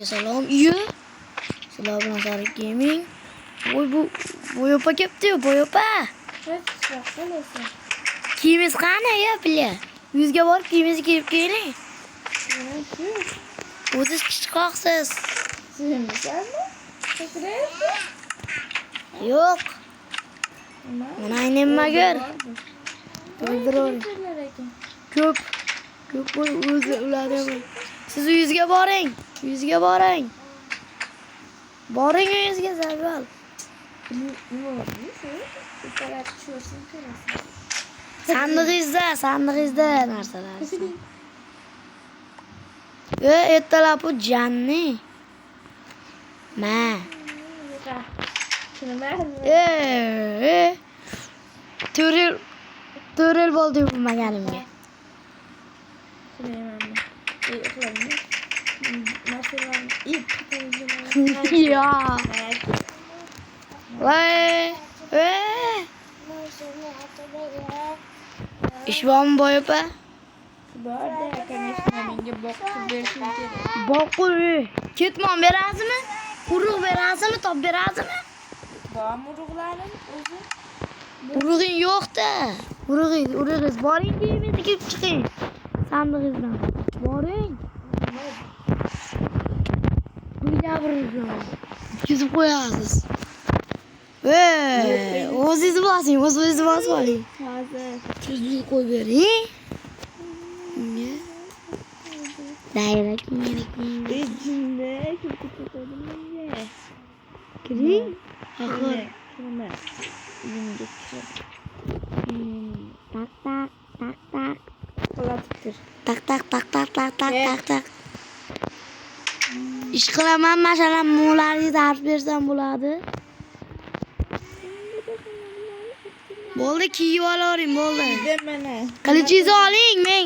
Selam iyi. Selam gaming. Bu yopa kepti ya bu yopa. Kiyimiz qani ya bile. Yüzge borib kiyimizni kiyib keling. O'ziz kichikoqsiz. Yo'q. Mana aynimma ko'r. Ko'p. Ko'p bo'y o'zi ularga. Siz uyingizga boring. Uyingizga boring. Boring uyingizga Zargal. Sandig'ingizda narsalar. Ertalab bu janni. Ma. To'rel bo'ldi bilmaganimga. Ya. Vay. İş var mı boy apa? Boqur. Ketmon berasizmi? Urug' berasizmi? Top berasizmi? Bormi urug'larim o'zi? Urug'ing yo'q-da. Urug'ingiz boring kiyimizni kiyib chiqing. Sandig'ingizdan. Boring. Uylabiringlar. Kuzib qo'yasiz. O'zingiz bosing, o'zingiz bosib oling. Hozir. Tuzli qo'yib bering. Daira kerak. Jinni kim ketadi menga? Kiring. Nima? Uyimga kirib. Tak. Qo'latib tur. Tak. Ish qilaman, masalan, mo'laringizni dars bersam bo'ladi. Bo'ldi, kiyib olavering, bo'ldi. Mana. Qilichingizni oling, men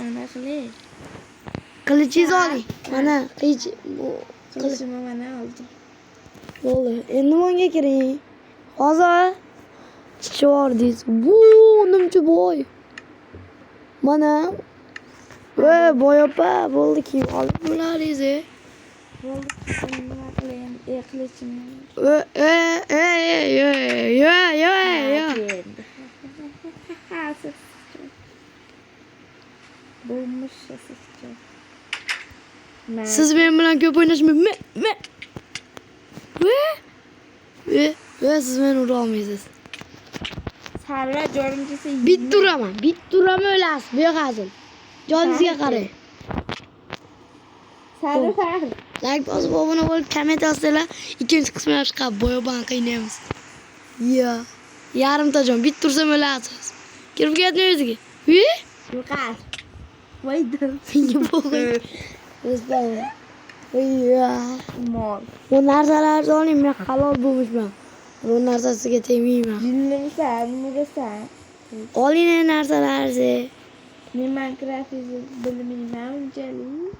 Mana qilay. Qilichingizni oling. Mana, Qilichimni mana oldim. bo'ldi. Endi menga kiring. Hozir chiqordingiz. Bu nimcha boy. Mana. Boy opa, bo'ldi kiyib olib bo'laringiz. Bo'ldi. Nima qilayin? Qilichimni. Siz men bilan ko'p o'ynashmaysiz. Siz meni ura olmaysiz. Sarva jonim desa Bitta uraman o'lasiz, beg'azil. Joningizga qarang. sarva. Like bosib obuna bo'lib komment yozsanglar, ikkinchi qismi ham chiqadi. Boyoban qiynaymiz. Yarimta jon, bitta ursam o'lasiz. Kirib ketma o'ziga. Yo'qar. Voydim. Menga bo'g'ing. O'zbek. Mol. Bu narsalarni oling, men halol bo'lmishman. Bu narsasiga tegmayman. Jinnimisan, murasan. Oling narsalarni. Men Minecraft'ni bilmayman unchalik.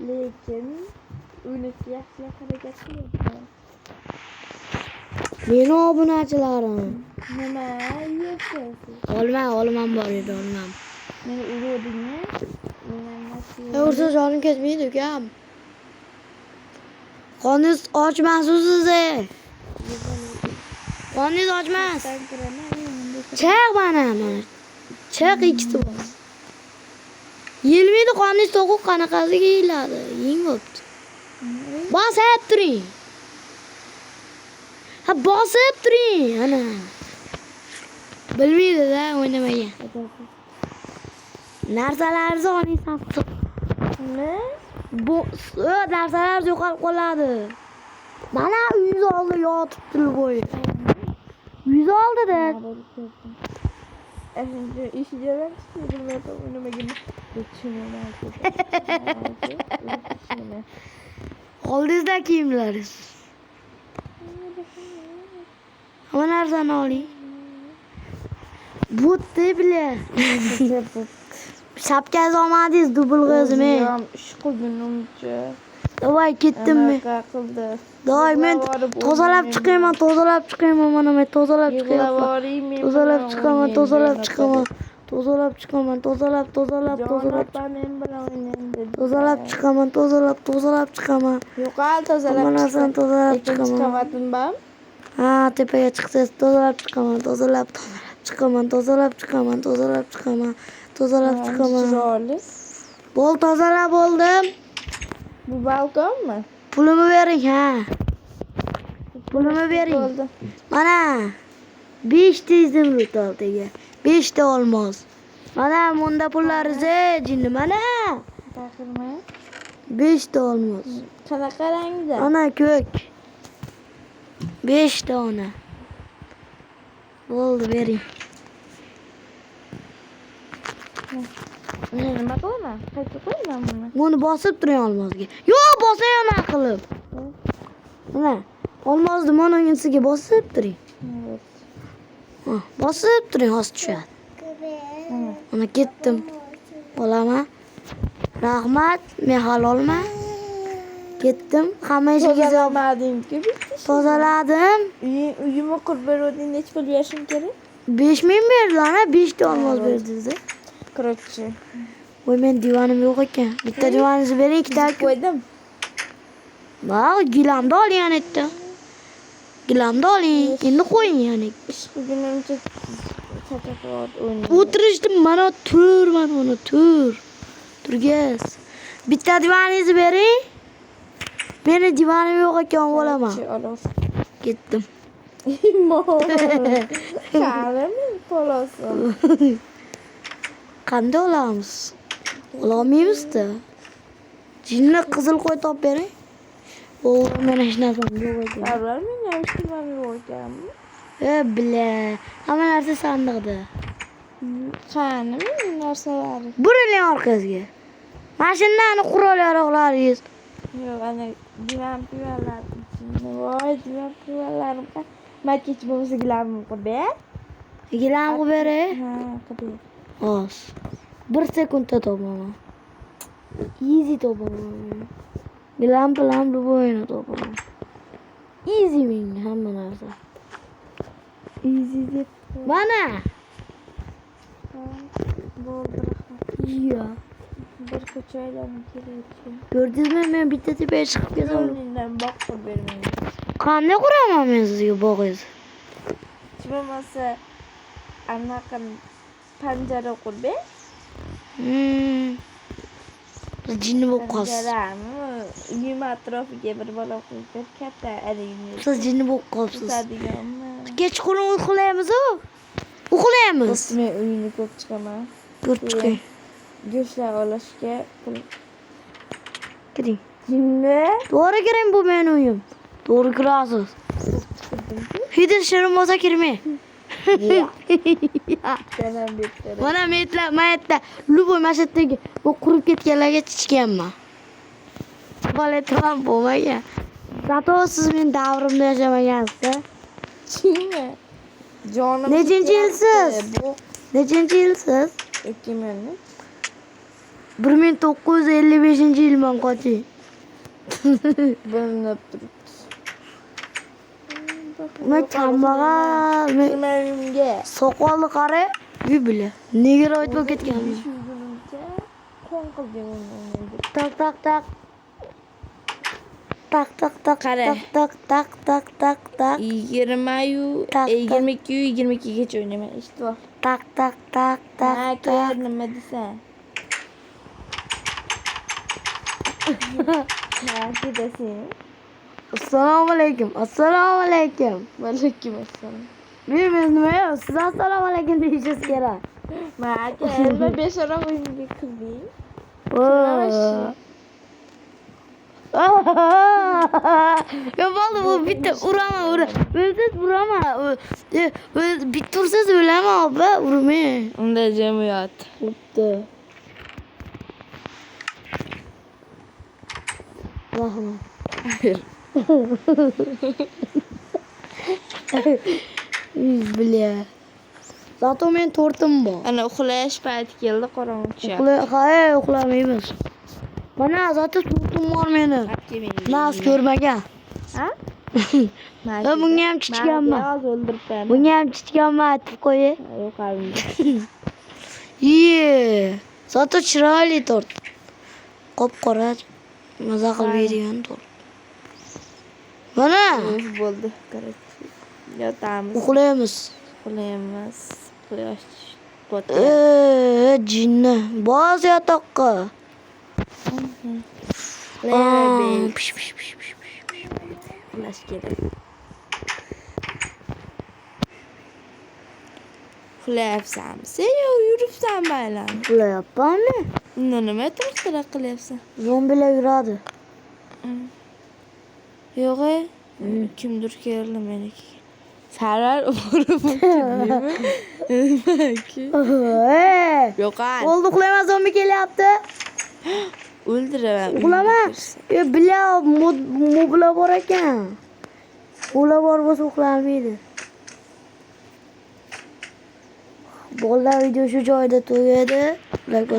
Lekin o'ynashga yaxshi harakat qilyapman. Meni obunachilarim. Nima yeyapsiz? Olmam bor edi, olmam. Meni urodingmi? Ursa jonim ketmaydi, ukam. Qoningiz ochmasiz siz. Qoningiz ochmas. Chiq mana. Chiq ikkita bor. Yelmaydi qoningiz to'g'ri qanaqasiga yeyiladi. Yeng bo'pti. Bosib turing. Bosib turing, ana. Bilmaydi-da, o'ynamagan. Narsalarni oling sassiq. Nima? Bu narsalar yo'qolib qoladi. Mana uyingiz oldida yotibdi bo'y. Uyingiz oldida. Endi ish joyim bilmayman o'ynamagan. Oldingizda kiyimlaringiz. Hamma narsani oling. Bo'tdi bile. Shapkangizni olmadingiz, dubulg'izmi? Ham ish qilgunimcha. Davay ketdimmi? Qildi. Davay men tozalab chiqayman, mana men tozalab chiqaman. Tozalab chiqaman, tozalab. Jonathan men bilan o'ynayman dedi. Tozalab chiqaman. Yo'qol tozalab Hamma narsani tozalab ikkinchi chiqaman. qavatim bor. Ha, tepaga chiqsangiz tozalab chiqaman. Tozalab chiqaman. Chiroyli. Bol tozalab oldim. Bu balkonmi? Pulimi bering, ha. Pulimi bering. Bo'ldi. Mana 5 ta izimlik oldiga. 5 ta olmos. Mana bunda pullaringiz, jinni mana. Taqirma. 5 ta olmos. Qanaqa rangda? Ana ko'k. 5 ta ona. Bo'ldi, bering. Nima qilaman? Qayta qo'yaman buni. Buni bosib turing olmosga. Yo'q, bosaman qilib. Mana olmosni monogisiga bosib turing. Evet. Ha, bosib turing, hozir tushadi. Mana ketdim. Olaman. Rahmat, men halolman. Ketdim. Hamma ishingizni Tozalamading-ku bitta. tozaladim. Uyimni qurib beruvding, necha pul berishim kerak? 5000 berdilar, 5 ta olmos berdingiz. Короче, Voy, men divonim yo'q ekan. Bitta divoningizni bering, ikkita. qo'ydim. Bak, gilamni oling yana bitta. Gilamni oling. Endi qo'ying yana. Ish qilgunimcha charchab o'ynayman. O'tirishdim, mana tur, mana uni tur. Turgaz. Bitta divoningizni bering. Meni divonim yo'q ekan, bo'laman. Ketdim. Qaramin polosim. Qanday olamiz? Ololmaymiz-da. Jinni qizil qo'y topib bering. O'g'lim, meni hech narsam yo'q ekan. Avval men yashtimam yo'q ekanmi? Bila, hamma narsa sandiqda. Qani men narsalari? Buriling orqasiga. Mashinani qurol-yaroqlaringiz. Yo'q, ana divan pivolar. Voy, divan pivolarim. Makich bo'lsa gilamim qurib. Gilam qilib bering. Ha, qilib. Hozir. 1 sekundda topaman. Easy topaman. Gilam bilan bo'yini topaman. Easy menga hamma narsa. Easy deb. Mana. Bo'ldi, rahmat. Iya. Bir ko'chaylarni kerak. Ko'rdingizmi, men bitta tepaga chiqib ketaman. Yo'lingdan boqib bermayman. Qanday quraman men sizga bog'ingizni? Bo'lmasa anaqa panjara qurib ber. Jinni bo'lib qolsiz. Panjarami? Uyim atrofiga bir bola qo'yib ber, katta aringni. Siz jinni bo'lib qolibsiz. Tutadiganmi? Kechqurun uxlaymiz-ku. Uxlaymiz. Men uyini ko'p chiqaman. Ko'rib chiqing. Go'shtlar olishga pul. Kiring. Jinni? To'g'ri kiring, bu meni uyim. To'g'ri kirasiz. Hidi shirin bo'lsa kirmang. Sanam bitta. Mana maytda luboy masjiddagi bu qurib ketganlarga chichganman. Bolatam bo'lmagan. Zato siz men davrimda yashamagansiz-da. Jinni. Jonim. Nechinchi yilsiz? Nechinchi yilsiz? 2000. 1955-yilman qochi. Bilinib turibdi. Men kambag'al, men Uyimga. soqolni qara, bibli. Nega ro'yt bo'lib ketganman? Qo'ng qilgan o'ynaydi. Tak tak tak. Tak tak tak Qara. tak tak tak tak tak. 20-yu, Tak, 22-yu 22gacha o'ynayman. Eshitib. Tak tak tak tak Aka, tak. nima desan? Aka desin. Assalomu alaykum. Assalomu alaykum. Alaykum assalom. Men nima yo'q? Siz assalomu alaykum deyishingiz kerak. Aka, nima besharoq o'yinga kirding? Yo bo'ldi, bu bitta uraman. O'ziz uraman. Bitta ursiz o'laman, opa, urmang. Unda jamiyat. Bo'pti. Rahmat. Bля. Zato men tortim bor. Ana uxlash payti keldi, qorong'i tushyapti. Uxlamaymiz. Mana zato tortim bor meni. Nas ko'rmagan. Ha? Bunga ham chichganman. Hozir o'ldiribman. Bunga ham chichganman aytib qo'ying. Yo'q, qarinda. Iye. Zato chiroyli tort. Qop-qora maza qilib bergan tort. Mana Bo'ldi. Короче. Yotamiz. uxlaymiz. Uxlaymiz. Quyosh botdi. Jinni. Bos yotoqqa. Uxlaymiz. Pish, pish, pish, pish, pish. Uxlash kerak. Uxlayapsanmi? Sen yuribsanmi aylanib? Uxlayapmanmi? Unda nima to'xtalib qilyapsan? Zombilar yuradi. Yo'q-e. Kimdir keldi menikiga. Sarar borib Nimaiki? Yo'q-a. Bo'ldi, uxlayman, zombi kelyapti. O'ldiraman. Uxlama. Bila mobila bor ekan. Ular bor bo'lsa uxlamaydi. Bolalar video shu joyda tugadi. Like